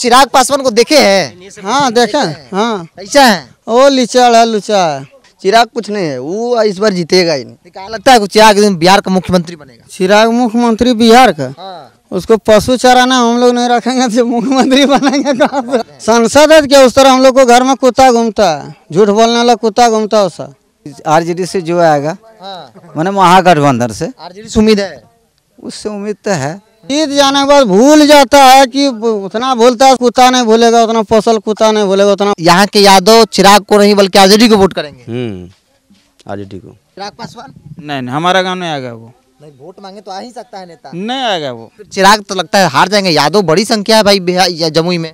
चिराग पासवान को देखे हैं? हाँ देखे। हाँ कैसा है? वो लिचड़ है, लुचा है। चिराग कुछ नहीं है, वो इस बार जीतेगा ही नहीं। क्या लगता है चिराग बिहार का मुख्यमंत्री बनेगा? चिराग मुख्यमंत्री बिहार का? हाँ। उसको पशु चराना हम लोग नहीं रखेंगे तो मुख्यमंत्री बनेंगे कहाँ से? संसद है क्या? उस तरह हम लोग को घर में कुत्ता घूमता है, झूठ बोलने वाला कुत्ता घूमता है उसका। आरजेडी से जो आएगा, हाँ। मैंने महागठबंधन से, आरजेडी से उम्मीद है? उससे उम्मीद तो है। जीत जाने के बाद भूल जाता है कि उतना भूलता है, कुत्ता नहीं भूलेगा उतना, पोसल कुत्ता नहीं भूलेगा उतना। यहाँ के यादव चिराग को नहीं बल्कि आरजेडी को वोट करेंगे। आरजेडी को। चिराग पासवान नहीं, हमारा गांव नहीं आएगा वो। नहीं, वोट मांगे तो आ ही सकता है नेता। नहीं आएगा वो। फिर चिराग तो लगता है हार जाएंगे। यादव बड़ी संख्या है भाई बिहार या जमुई में।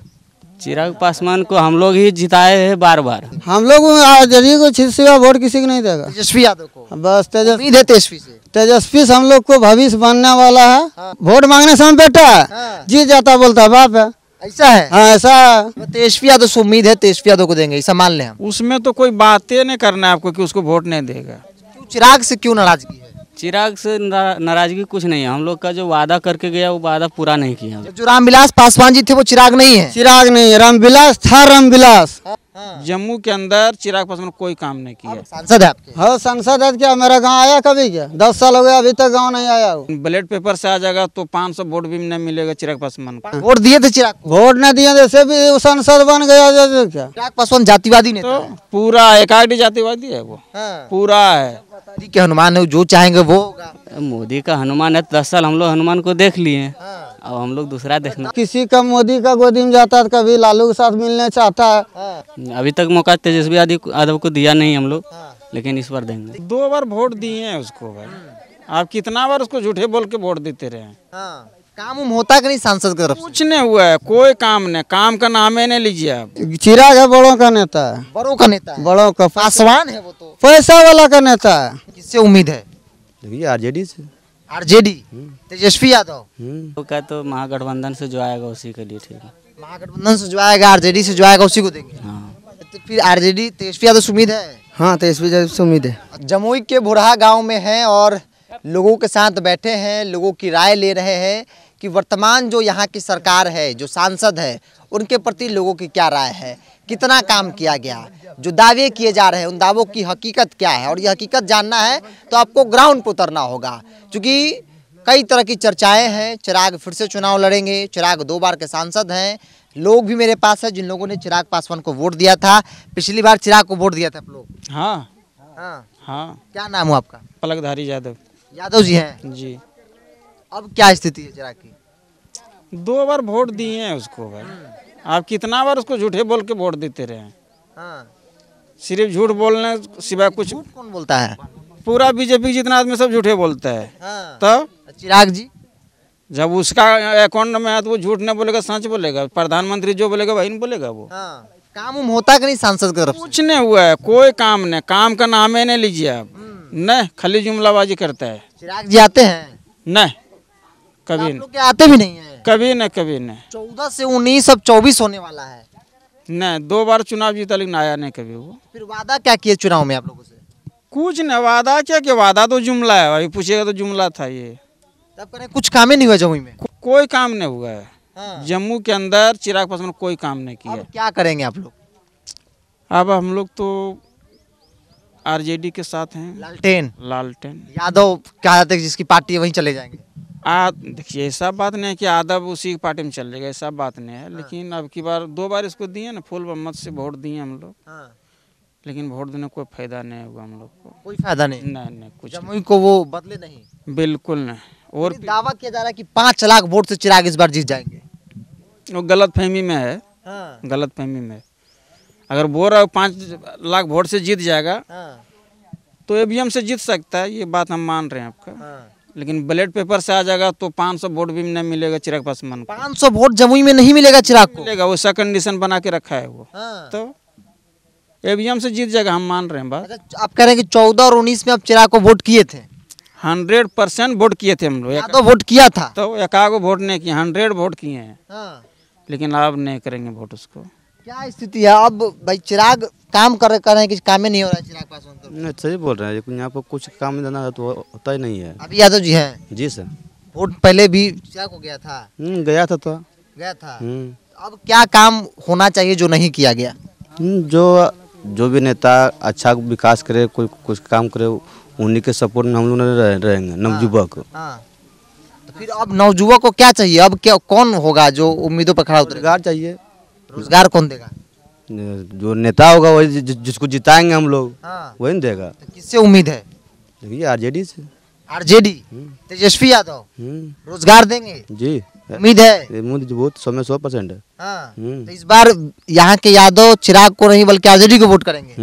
चिराग पासवान को हम लोग ही जिताए हैं बार बार। हम लोग आरजेडी को सिवा वोट किसी को नहीं देगा। तेजस्वी यादव को बस उम्मीद है तेजस्वी से। तेजस्वी से हम लोग को भविष्य बनने वाला है। हाँ। वोट मांगने समय बेटा हाँ। जीत जाता बोलता है बाप है। ऐसा है? हाँ ऐसा है। तेजस्वी यादव से उम्मीद है, तेजस्वी यादव को देंगे, ऐसा मान लें हम। उसमें तो कोई बातें नहीं करना है आपको कि उसको वोट नहीं देगा। चिराग से क्यों नाराजगी है? चिराग से नाराजगी कुछ नहीं है। हम लोग का जो वादा करके गया वो वादा पूरा नहीं किया। जो रामविलास पासवान जी थे वो चिराग नहीं है? चिराग नहीं है, रामविलास था। रामविलास जम्मू के अंदर चिराग पासवान कोई काम नहीं किया। सांसद है आपके? हाँ सांसद है। क्या मेरा गांव आया कभी? क्या 10 साल हो गया अभी तक गांव नहीं आया। बैलेट पेपर से आ जाएगा तो 500 वोट भी नहीं मिलेगा चिराग पासवान को। वोट दिए थे चिराग को? वोट नहीं दिए जैसे भी वो सांसद बन गया जैसे। क्या चिराग पासवान जातिवादी नेता तो है? पूरा एकाडी जातिवादी है वो। हाँ। पूरा है। मोदी के हनुमान है, जो चाहेंगे वो होगा। मोदी का हनुमान है। 10 साल हम लोग हनुमान को देख लिए हैं। हाँ। अब हम लोग दूसरा देखना। किसी का मोदी का गोदी में जाता है, कभी लालू के साथ मिलने चाहता है। हाँ। अभी तक मौका तेजस्वी यादव को दिया नहीं हम लोग, हाँ। लेकिन इस बार देंगे। 2 बार वोट दिए हैं उसको भाई। आप कितना बार उसको झूठे बोल के वोट देते रहे? हाँ। काम उम होता कि नहीं सांसद की तरफ से? कुछ नहीं हुआ है, कोई काम नहीं। काम का नाम ही नहीं लीजिए आप। चिराग है बड़ों का नेता है। बड़ों का नेता है? बड़ों का पासवान है वो तो पैसा वाला का नेता है। किससे उम्मीद है? देखिए आरजेडी से। आरजेडी तेजस्वी यादव लोग का तो महागठबंधन से जो आएगा उसी के लिए ठीक है। महागठबंधन से जो आएगा, आरजेडी से जो आएगा उसी को देंगे। हाँ। तो फिर आरजेडी तेजस्वी यादव से उम्मीद है? हाँ तेजस्वी यादव से उम्मीद है। जमुई के बुरहा गांव में हैं और लोगों के साथ बैठे हैं, लोगों की राय ले रहे हैं कि वर्तमान जो यहाँ की सरकार है, जो सांसद है, उनके प्रति लोगों की क्या राय है, कितना काम किया गया, जो दावे किए जा रहे हैं उन दावों की हकीकत क्या है। और ये हकीकत जानना है तो आपको ग्राउंड पर उतरना होगा, क्योंकि कई तरह की चर्चाएं हैं। चिराग फिर से चुनाव लड़ेंगे, चिराग 2 बार के सांसद हैं। लोग भी मेरे पास है जिन लोगों ने चिराग पासवान को वोट दिया था। पिछली बार चिराग को वोट दिया था आप लोग? हाँ हाँ। हाँ। क्या नाम हुआ आपका? पलकधारी यादव। यादव जी हैं जी। अब क्या स्थिति है चिराग की? 2 बार वोट दिए हैं उसको भाई। आप कितना बार उसको झूठे बोल के वोट देते रहे? हाँ। सिर्फ झूठ बोलने सिवाय कुछ। झूठ कौन बोलता है? पूरा बीजेपी जितना आदमी सब झूठे बोलता है। हाँ। तब चिराग जी जब उसका अकाउंट में है तो वो झूठ नहीं बोलेगा, सच बोलेगा। प्रधानमंत्री जो बोलेगा वही नहीं बोलेगा वो। हाँ। काम उम होता कि नहीं सांसद की तरफ से? कुछ नहीं हुआ है, कोई काम नहीं। काम का नाम ही नहीं लीजिए आप। नहीं, खाली जुमलाबाजी करता है। चिराग जी आते हैं? नहीं, कभी आप नहीं। लोग के आते भी नहीं है? कभी नहीं, कभी नहीं। 14 से 19 अब 24 होने वाला है। नहीं, 2 बार चुनाव जीता लेकिन आया नहीं कभी वो। फिर वादा क्या किए चुनाव में आप लोगों से? कुछ नहीं। वादा क्या कि वादा तो जुमला है भाई, पूछेगा तो जुमला था ये। तब करें कुछ काम ही नहीं हुआ जमुई में? कोई काम नहीं हुआ है। हाँ। जम्मू के अंदर चिराग पासवान कोई काम नहीं किया। अब क्या करेंगे आप लोग? अब हम लोग तो आरजेडी के साथ हैं। लालटेन यादव क्या जाते हैं जिसकी पार्टी है वहीं चले जाएंगे? देखिए ऐसा बात नहीं है कि यादव उसी की पार्टी में चलेगा, ऐसा बात नहीं है। लेकिन अब की बार 2 बार इसको दिए ना, फुल बहुमत से वोट दिए हम लोग। हाँ। लेकिन वोट देने कोई फायदा नहीं होगा हम लोग को। कोई फायदा नहीं? नहीं कुछ जमुई को वो बदले नहीं? नहीं, बिल्कुल नहीं। और दावा किया जा रहा है कि 5 लाख वोट से चिराग इस बार जीत जाएंगे। वो गलत फहमी में है। हाँ। गलत फहमी में। अगर बोल रहा 5 लाख वोट से जीत जाएगा हाँ। तो ईवीएम से जीत सकता है, ये बात हम मान रहे हैं आपका। हाँ। लेकिन बैलेट पेपर से आ जाएगा तो 500 वोट भी नहीं मिलेगा चिराग पासवान को। 500 वोट जमुई में नहीं मिलेगा चिराग को? मिलेगा, वैसा कंडीशन बना के रखा है वो। हाँ। तो ईवीएम से जीत जाएगा, हम मान रहे हैं बात। अच्छा, आप कह रहे हैं कि 14 और 19 में आप चिराग को वोट किए थे? 100% वोट किए थे हम लोग। यादव वोट किया था? तो एकागो वोट नहीं किए, 100 वोट किए हैं। हाँ। लेकिन अब नहीं करेंगे वोट उसको। क्या स्थिति है अब भाई? चिराग काम कर रहे हैं कि काम ही नहीं हो रहा है चिराग पासवान तो? नहीं सही बोल रहे हैं, लेकिन यहाँ पर कुछ काम देना है तो होता ही नहीं है। अभी यादव जी हैं? जी सर। वोट पहले भी चिराग को गया था? गया था तो। गया था। अब क्या काम होना चाहिए जो नहीं किया गया? जो भी नेता अच्छा विकास करे, कोई कुछ काम करे, उन्हीं के सपोर्ट में हम लोग रहेंगे नवयुवक। हाँ, तो फिर अब नवयुवक को क्या चाहिए? अब क्या कौन होगा जो उम्मीदों पर खड़ा उतरेगा? रोजगार चाहिए। रोजगार कौन देगा? जो नेता होगा वही जिसको जिताएंगे हम लोग, हाँ, वही न देगा। तो किससे उम्मीद है? देखिए आरजेडी से। आरजेडी, तेजस्वी यादव हम्म, रोजगार देंगे, जी उम्मीद है। ये मोदी जी बहुत 100% है। हाँ, हम्म। तो इस बार यहाँ के यादव चिराग को नहीं बल्कि आरजेडी को वोट करेंगे।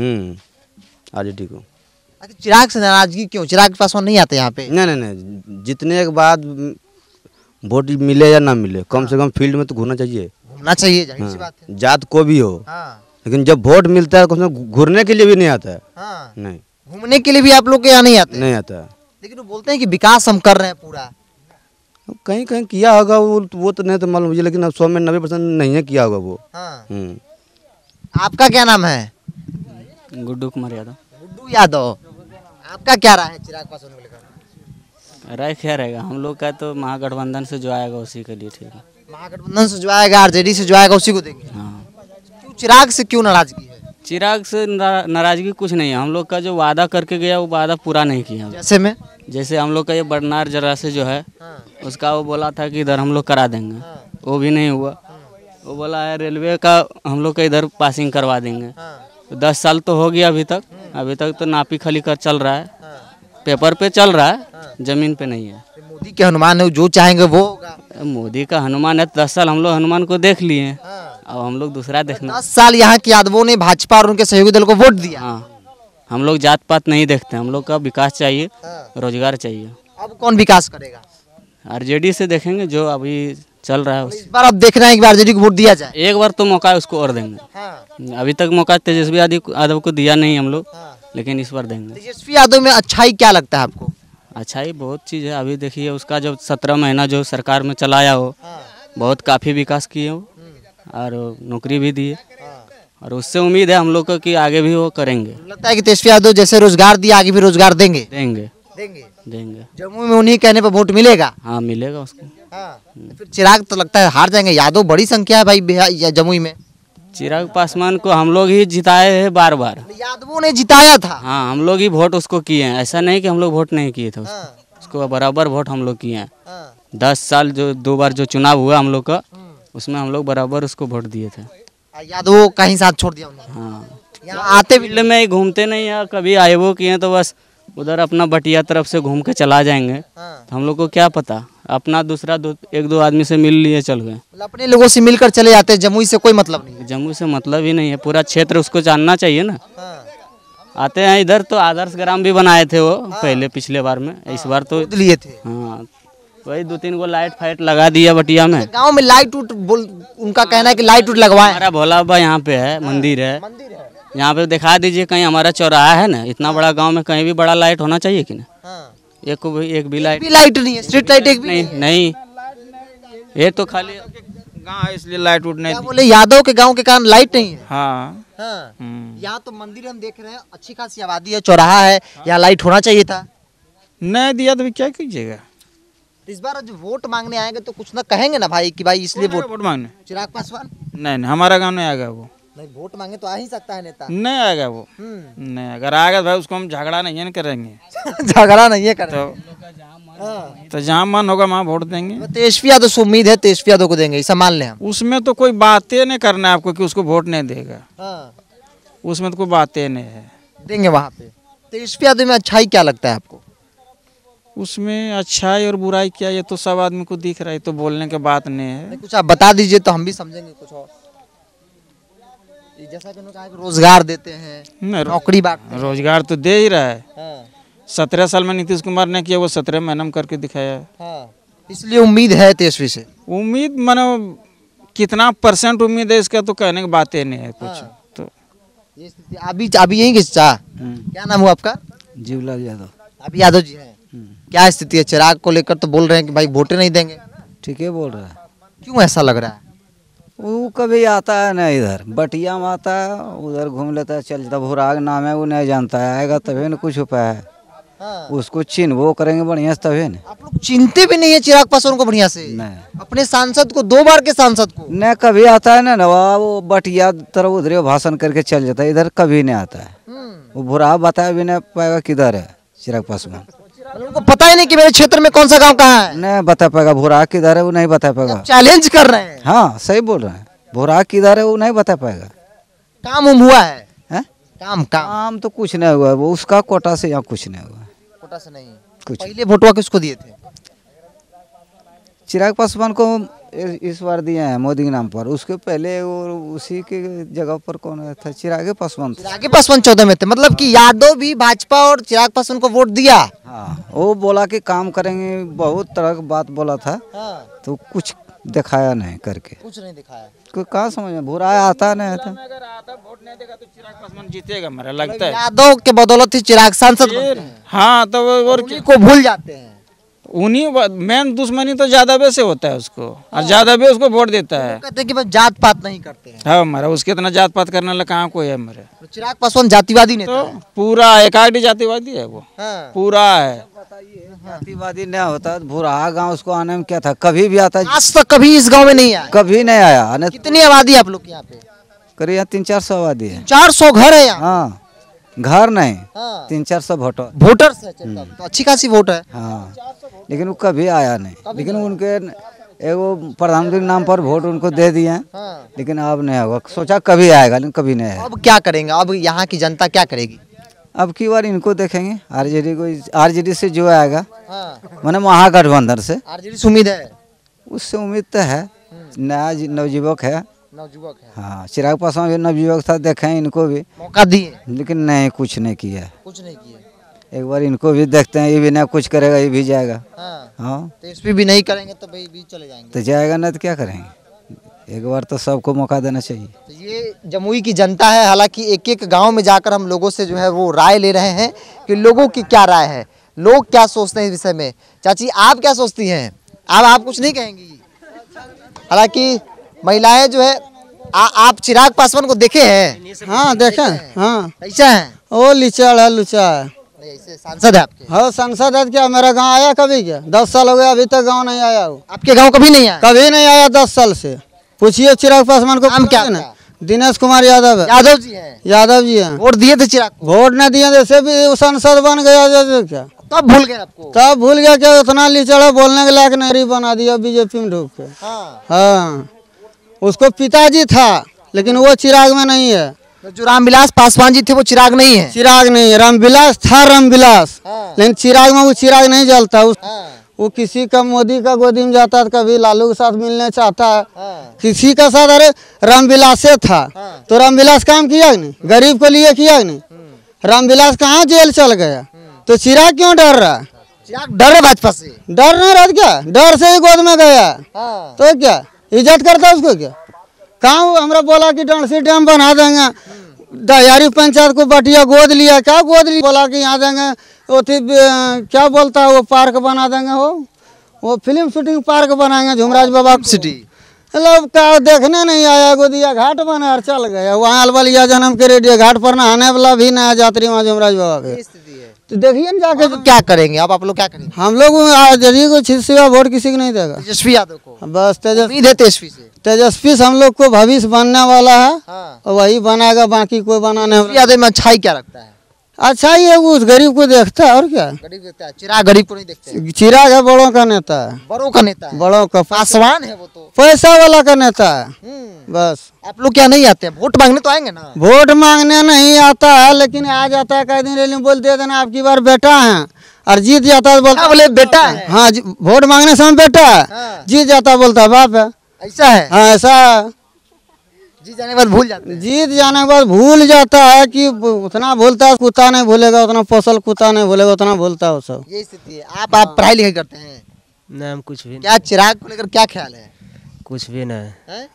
आरजेडी को। आखिर चिराग से नाराजगी क्यों? चिराग पासवान नहीं आते यहाँ पे? नहीं, जितने के बाद वोट मिले या ना मिले, कम से कम फील्ड में तो घूमना चाहिए। घूमना चाहिए, जाहिर सी हाँ, बात है। जात को भी हो। हाँ, लेकिन जब वोट मिलता है, कम से कम घूरने के लिए भी नहीं आता है। हाँ, नहीं, घूमने के लिए भी आप लोग के यहाँ नहीं आते? नहीं आता है। लेकिन वो बोलते हैं कि विकास हम कर रहे हैं पूरा। कहीं कहीं किया होगा वो तो नहीं तो मालूम मुझे, लेकिन अब 100 में 90% नहीं है किया होगा वो। हाँ, हम्म। आपका क्या नाम है? गुड्डू कुमार यादव। गुड्डू यादव, आपका क्या राय है चिराग पासवान को लेकर? राय क्या रहेगा, हम लोग का तो महागठबंधन से जो आएगा उसी के लिए ठीक है। महागठबंधन से जो आएगा, आरजेडी से जो आएगा उसी को देंगे। हाँ, क्यों चिराग से क्यों नाराजगी है? चिराग से नाराजगी कुछ नहीं है, हम लोग का जो वादा करके गया वो वादा पूरा नहीं किया। जैसे में? जैसे हम लोग का ये बरनार जरा से जो है हाँ, उसका वो बोला था कि इधर हम लोग करा देंगे, हाँ, वो भी नहीं हुआ। वो बोला है रेलवे का हम लोग का इधर पासिंग करवा देंगे। हाँ, तो 10 साल तो हो गया अभी तक तो नापी खली कर चल रहा है, हाँ। पेपर पे चल रहा है, जमीन पे नहीं है। तो मोदी के हनुमान है, जो चाहेंगे वो होगा। मोदी का हनुमान है, 10 साल हम लोग हनुमान को देख लिए हैं, हाँ। अब हम लोग दूसरा देखना। 10 साल यहाँ के यादवों ने भाजपा और उनके सहयोगी दल को वोट दिया। हाँ, हम लोग जात पात नहीं देखते, हम लोग का विकास चाहिए, हाँ। रोजगार चाहिए। अब कौन विकास करेगा? आरजेडी से देखेंगे जो अभी चल रहा है इस बार अब देखना है कि आरजेडी को वोट दिया जाए। एक बार तो मौका उसको और देंगे। हाँ, अभी तक मौका तेजस्वी यादव को दिया नहीं हम लोग, हाँ। लेकिन इस बार देंगे। तेजस्वी यादव में अच्छाई क्या लगता है आपको? अच्छा ही बहुत चीज़ है, अभी देखिए उसका जो 17 महीना जो सरकार में चलाया हो, बहुत काफ़ी विकास किए हो और नौकरी भी दी है, और उससे उम्मीद है हम लोग को कि आगे भी वो करेंगे। लगता है कि तेजस्वी यादव जैसे रोजगार दिया, आगे भी रोजगार देंगे। देंगे देंगे। देंगे। जम्मू में उन्हीं कहने पर वोट मिलेगा। हाँ, मिलेगा उसको। हाँ। तो फिर चिराग तो लगता है हार जाएंगे। यादव बड़ी संख्या है भाई जमुई में। चिराग पासवान को हम लोग ही जिताए हैं बार बार। यादवों ने जिताया था। हाँ, हम लोग ही वोट उसको किए हैं, ऐसा नहीं कि हम लोग वोट नहीं किए थे उसको बराबर वोट हम लोग किए हैं। 10 साल जो 2 बार जो चुनाव हुआ हम लोग का, उसमें हम लोग बराबर उसको वोट दिए थे। यादवों का ही साथ छोड़ दिया उन्होंने। हाँ, यहाँ आते भी फील्ड में ही घूमते नहीं है, कभी आए वो किए तो बस उधर अपना बटिया तरफ से घूम के चला जाएंगे। तो हम लोग को क्या पता, अपना दूसरा 1-2 आदमी से मिल लिए चल गए। अपने लोगों से मिलकर चले जाते हैं, जमुई से कोई मतलब नहीं। जम्मू से मतलब ही नहीं है, पूरा क्षेत्र उसको जानना चाहिए ना। आते हैं इधर तो आदर्श ग्राम भी बनाए थे वो पहले पिछले बार में, इस बार तो लिए थे। हाँ, वही 2-3 गो लाइट फाइट लगा दिया बटिया में। गांव में लाइट उट उनका कहना है कि लाइट उट लगवाए। हमारा भोला बाबा यहाँ पे है, मंदिर है, मंदिर है। यहाँ पे दिखा दीजिए कहीं, हमारा चौराहा है ना, इतना बड़ा गांव में कहीं भी बड़ा लाइट होना चाहिए कि ना। एक भी लाइट नहीं है, स्ट्रीट लाइट एक भी नहीं, ये तो खाली गाँव है इसलिए लाइट उठ नहीं क्या बोले, यादव के गांव के कारण लाइट नहीं है। हाँ। यहाँ तो मंदिर हम देख रहे हैं, अच्छी खासी आबादी है, चौराहा है, यहाँ लाइट होना चाहिए था। नहीं दिया तो क्या कीजिएगा। इस बार जो वोट मांगने आएंगे तो कुछ ना कहेंगे ना भाई कि भाई इसलिए वोट मांगने चिराग पासवान नहीं, हमारा गाँव नहीं आएगा वो। नहीं, वोट मांगे तो आ ही सकता है नेता। नहीं आएगा वो। नहीं, अगर आएगा तो भाई उसको हम झगड़ा नहीं करेंगे। झगड़ा नहीं है करें। तो जहाँ मन होगा वहाँ वोट देंगे। तेजस्वी यादव से उम्मीद है, तेजस्वी यादव को देंगे, ऐसा मान लें हम। उसमें तो कोई बातें नहीं करना है आपको कि उसको वोट नहीं देगा। उसमें तो कोई बातें नहीं है। देंगे वहाँ पे। तेजस्वी यादव में अच्छाई क्या लगता है आपको? उसमें अच्छाई और बुराई क्या, ये तो सब आदमी को दिख रहा है, तो बोलने के बात नहीं है। कुछ आप बता दीजिए तो हम भी समझेंगे कुछ और। जैसा कि उन्होंने कहा कि रोजगार देते हैं, नौकरी बांटते हैं। रोजगार तो दे ही रहा है। हाँ। 17 साल में नीतीश कुमार ने किया, वो 17 महीना में करके दिखाया। हाँ। इसलिए उम्मीद है तेजस्वी से। उम्मीद मानो कितना % उम्मीद है इसका तो कहने की बातें नहीं है कुछ। तो ये स्थिति अभी यही किस्सा। क्या नाम हुआ आपका? जीवलाल यादव। अभी यादव जी हैं। क्या स्थिति है? चिराग को लेकर तो बोल रहे हैं कि भाई वोटें नहीं देंगे। ठीक है बोल रहा है। क्यों ऐसा लग रहा है? वो कभी आता है ना, इधर बटिया में आता है, उधर घूम लेता है, चल जाता। भुराग नाम है, वो नहीं जानता है, आएगा तभी ना कुछ उपाय है। हाँ। उसको चिन्ह करेंगे बढ़िया से तभी न। आप लोग चिंते भी नहीं है चिराग पासवान को बढ़िया से? नहीं अपने सांसद को, 2 बार के सांसद को? न कभी आता है ना वो बटिया तरह उधर भाषण करके चल जाता है, इधर कभी नहीं आता है। वो बुरा बताया भी नहीं पाएगा किधर है चिराग पासवान। उनको पता ही नहीं कि मेरे क्षेत्र में कौन सा गांव कहाँ है। नहीं बता पाएगा भुरा किधर है, वो नहीं बता पाएगा। चैलेंज कर रहे हैं। हाँ सही बोल रहे हैं, भुरा किधर है वो नहीं बता पाएगा। काम हुआ है? काम काम तो कुछ नहीं हुआ, वो उसका कोटा से यहाँ कुछ नहीं हुआ। कोटा से नहीं कुछ। पहले वोटवा किसको दिए थे? चिराग पासवान को इस बार दिए हैं मोदी के नाम पर। उसके पहले वो उसी के जगह पर कौन था? चिराग पासवान। चिराग पासवान 14 में थे, मतलब कि यादव भी भाजपा और चिराग पासवान को वोट दिया। हाँ वो बोला कि काम करेंगे, बहुत तरह की बात बोला था। तो कुछ दिखाया नहीं करके, कुछ नहीं दिखाया। कोई कहाँ समझ में, बुरा आता नहीं था। अगर आधा वोट नहीं देगा तो चिराग पासवान जीतेगा, मेरा लगता है। यादव के बदौलत ही चिराग सांसद बनते हैं। हाँ तो और उन्हीं को भूल जाते हैं। उन्हीं मेन दुश्मनी तो यादव से होता है उसको, और यादव उसको वोट देता है। कहते हैं कि बस जात पात नहीं करते हैं। हाँ हमारा उसके इतना जात पात करने वाला कहाँ कोई है मेरे। तो चिराग पासवान जातिवादी नेता तो है। पूरा एकाडी जातिवादी है वो, हाँ। पूरा है। जातिवादी नहीं होता भुरा गाँव उसको आने में क्या था, कभी भी आता। आज तक कभी इस गांव में नहीं आया। कभी नहीं आया। कितनी आबादी है आप लोग के यहाँ पे? करीब 300-400 आबादी है। 400 घर है यहाँ। हाँ घर नहीं, हाँ। 300-400 वोटर। वोटर्स है तो अच्छी खासी वोट है। हाँ लेकिन वो कभी आया नहीं। लेकिन उनके एगो प्रधानमंत्री के नाम पर वोट उनको दे दिए हैं। हाँ। लेकिन अब नहीं होगा, सोचा कभी आएगा लेकिन कभी नहीं आएगा। अब क्या करेंगे? अब यहाँ की जनता क्या करेगी? अब की बार इनको देखेंगे, आरजेडी को। आरजेडी से जो आएगा हाँ। मैंने महागठबंधन से, आरजेडी से उम्मीद है? उससे उम्मीद तो है। नया नवयुवक है। नवयुवक है। हाँ चिराग पासवान भी नवयुवक था, देखें इनको भी, मौका दिए, लेकिन नहीं कुछ नहीं किया। कुछ नहीं किए। एक बार इनको भी देखते हैं, ये भी ना कुछ करेगा, ये भी जाएगा। हाँ। हाँ तो इस पे भी नहीं करेंगे तो भाई भी चले जाएंगे। तो जाएगा ना तो क्या करेंगे। एक बार तो सबको मौका देना चाहिए। तो ये जमुई की जनता है। हालांकि एक एक गांव में जाकर हम लोगों से जो है वो राय ले रहे हैं कि लोगों की क्या राय है, लोग क्या सोचते हैं इस विषय में। चाची आप क्या सोचती हैं? आप कुछ नहीं कहेंगी? हालांकि महिलाएं जो है आप चिराग पासवान को देखे हैं? हाँ देखे। हाँ कैसा है? वो लिचड़ है, लुचा है। ऐसे सांसद है आपके? हाँ सांसद है। क्या मेरा गांव आया कभी? क्या 10 साल हो गया अभी तक गांव नहीं आया वो। आपके गांव कभी नहीं आया? कभी नहीं आया 10 साल से। पूछिए चिराग पासवान को। नाम क्या ना था? दिनेश कुमार यादव है। यादव जी हैं। यादव जी हैं। वोट दिए थे चिराग को? वोट नहीं दिए, जैसे भी वो सांसद बन गया जैसे क्या, तब भूल गए आपको? तब भूल गया। क्या उतना लिचड़ा बोलने के लायक नहीं बना दिया बीजेपी में ढूक के। हाँ। हाँ उसको पिताजी था लेकिन वो चिराग में नहीं है। तो जो रामविलास पासवान जी थे वो चिराग नहीं है? चिराग नहीं है, रामविलास था रामविलास। हाँ। लेकिन चिराग में वो चिराग नहीं जलता। हाँ। वो किसी का मोदी का गोदी में जाता है, कभी लालू के साथ मिलने चाहता है, हाँ। किसी का साथ। अरे रामविलास से था। हाँ। तो रामविलास काम किया कि नहीं? गरीब को लिए किया कि नहीं? रामविलास कहाँ जेल चल गया? तो चिराग क्यों डर रहा? चिराग डर है भाजपा से? डर नहीं रहा क्या? डर से ही गोद में गया। हाँ। तो क्या इज्जत करता है उसको? क्या कहाँ हमरा बोला कि डंसी डैम बना देंगे, दयारी पंचायत को बटिया गोद लिया। क्या गोद लिया? बोला कि यहाँ देंगे वो क्या बोलता है वो पार्क बना देंगे, वो फिल्म शूटिंग पार्क बनाएंगे झुमराज बाबा सिटी। मतलब क्या देखने नहीं आया, गोदिया घाट बना और चल गया। वहाँ अलवलिया जन्म के रेडियो घाट पर नहाने वाला भी नया यात्री वहाँ झुमराज बाबा पे। तो देखिए ना जाके अब क्या करेंगे? अब आप लोग क्या करेंगे? हम लोग यदि को सिवा वोट किसी को नहीं देगा। तेजस्वी यादव को? बस उम्मीद है तेजस्वी से? तेजस्वी से हम लोग को भविष्य बनने वाला है। हाँ। और वही बनाएगा, बाकी कोई बनाने वाला। यादव में अच्छाई क्या लगता है? अच्छा ही है, वो उस गरीब को देखता है और क्या। गरीब देखता है, चिराग गरीब को नहीं देखते? चिराग है बड़ों का नेता है, बड़ों का नेता है, बड़ों का पासवान है वो तो। पैसा वाला का नेता है। बस आप लोग क्या नहीं आते हैं? वोट मांगने तो आएंगे ना? वोट मांगने नहीं आता है, लेकिन आ जाता है कई दिन रैली में बोल देते ना आपकी बार बेटा है, और जीत जाता है बोलता बोले बेटा है। हाँ वोट मांगने समय बेटा है, हाँ। जीत जाता है बोलता बाप है। ऐसा है? हाँ ऐसा है। जीत जाने के बाद भूल जाते हैं? जीत जाने के बाद भूल जाता है कि उतना भूलता है, कुत्ता नहीं भूलेगा उतना, पोसल कुत्ता नहीं भूलेगा उतना भूलता है वो सब। यही स्थिति है। आप पढ़ाई लिखाई करते हैं? नाम कुछ भी क्या चिराग को लेकर क्या ख्याल है? कुछ भी ना हैं?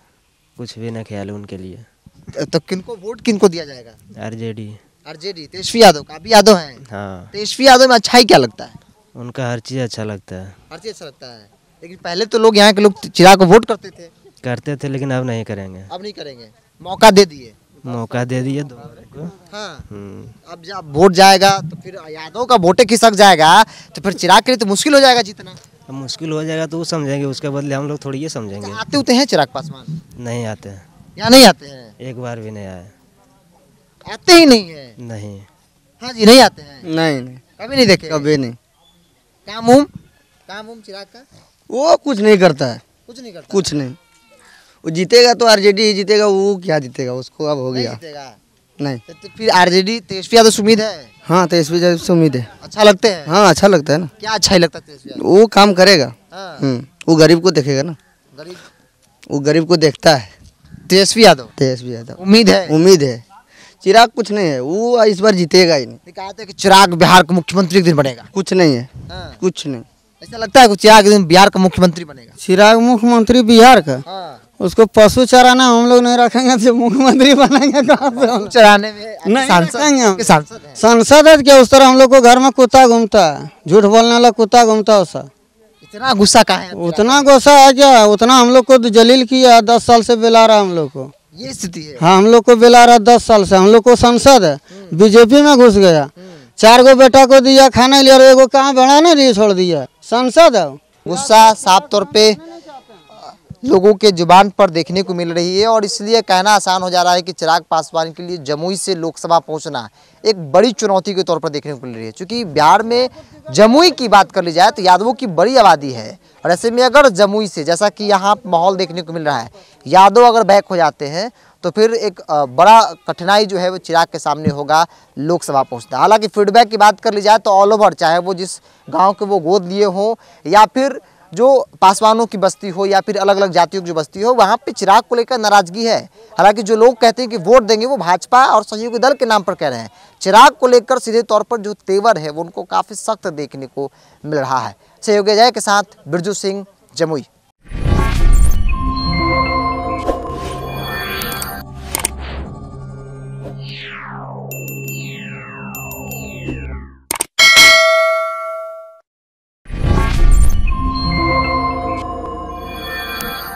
कुछ भी ना ख्याल है उनके लिए। तो किनको वोट किनको दिया जाएगा? आरजेडी। आरजेडी तेजस्वी यादव का? अभी यादव हैं? हाँ तेजस्वी यादव में अच्छाई क्या लगता है? उनका हर चीज़ अच्छा लगता है। हर चीज अच्छा लगता है, लेकिन पहले तो लोग यहाँ के लोग चिराग को वोट करते थे। करते थे लेकिन अब नहीं करेंगे। अब नहीं करेंगे, मौका दे दिए। मौका दे दिए सबको। हाँ। अब जब वोट जाएगा तो फिर यादव का वोटे खिसक जाएगा तो फिर चिराग के लिए तो मुश्किल हो जाएगा जीतना। अब मुश्किल हो जाएगा तो वो समझेंगे, उसके बदले हम लोग थोड़ी ये समझेंगे। आते होते हैं चिराग पासवान? नहीं आते हैं, यहाँ नहीं आते हैं, एक बार भी नहीं आए। आते ही नहीं है। नहीं। हाँ जी, नहीं आते हैं। नहीं कभी नहीं देखे? कभी नहीं। काम उम चिराग का वो कुछ नहीं करता है, कुछ नहीं करता। कुछ नहीं। वो जीतेगा तो आरजेडी ही जीतेगा, वो क्या जीतेगा, उसको अब हो नहीं गया। जीतेगा। नहीं। तो फिर आरजेडी तेजस्वी यादव से उम्मीद है? हाँ तेजस्वी यादव से उम्मीद है। अच्छा लगते हैं? हाँ अच्छा लगता है ना, क्या अच्छा ही लगता है तेजस्वी यादव? वो काम करेगा। हाँ। वो गरीब को देखेगा ना, गरीब वो गरीब को देखता है। तेजस्वी यादव उम्मीद है। चिराग कुछ नहीं है, वो इस बार जीतेगा ही नहीं। कहा था कि चिराग बिहार का मुख्यमंत्री एक दिन बनेगा। कुछ नहीं है, हाँ। कुछ नहीं। ऐसा लगता है कि चिराग एक दिन बिहार का मुख्यमंत्री बनेगा। चिराग मुख्यमंत्री बिहार का? हाँ। उसको पशु चराना हम लोग नहीं रखेंगे तो मुख्यमंत्री बनेंगे कहाँ से? हम चराने में नहीं सांसद रखेंगे हम। सांसद हैं। सांसद है क्या? उस तरह हम लोग को घर में कुत्ता घूमता है, झूठ बोलने वाला कुत्ता घूमता है उसका। इतना गुस्सा कहाँ है? उतना गुस्सा है क्या? उतना हम लोग को तो जलील किया, 10 साल से बिला रहा हम लोग को। ये स्थिति है। हाँ हम लोग को बिला रहा 10 साल से। हम लोग को सांसद है, बीजेपी में घुस गया, 4 गो बेटा को दिया खाने लिया, एगो कहाँ बड़ा नहीं लिए छोड़ दिया। सांसद है। गुस्सा साफ तौर पे लोगों के जुबान पर देखने को मिल रही है और इसलिए कहना आसान हो जा रहा है कि चिराग पासवान के लिए जमुई से लोकसभा पहुंचना एक बड़ी चुनौती के तौर पर देखने को मिल रही है। क्योंकि बिहार में जमुई की बात कर ली जाए तो यादवों की बड़ी आबादी है और ऐसे में अगर जमुई से, जैसा कि यहाँ माहौल देखने को मिल रहा है, यादव अगर बैक हो जाते हैं तो फिर एक बड़ा कठिनाई जो है वो चिराग के सामने होगा लोकसभा पहुँचना। हालांकि फीडबैक की बात कर ली जाए तो ऑल ओवर, चाहे वो जिस गाँव के वो गोद लिए हों या फिर जो पासवानों की बस्ती हो या फिर अलग अलग जातियों की जो बस्ती हो, वहाँ पे चिराग को लेकर नाराजगी है। हालांकि जो लोग कहते हैं कि वोट देंगे वो भाजपा और सहयोगी दल के नाम पर कह रहे हैं। चिराग को लेकर सीधे तौर पर जो तेवर है वो उनको काफ़ी सख्त देखने को मिल रहा है। सहयोगी अजय के साथ बिरजू सिंह, जमुई।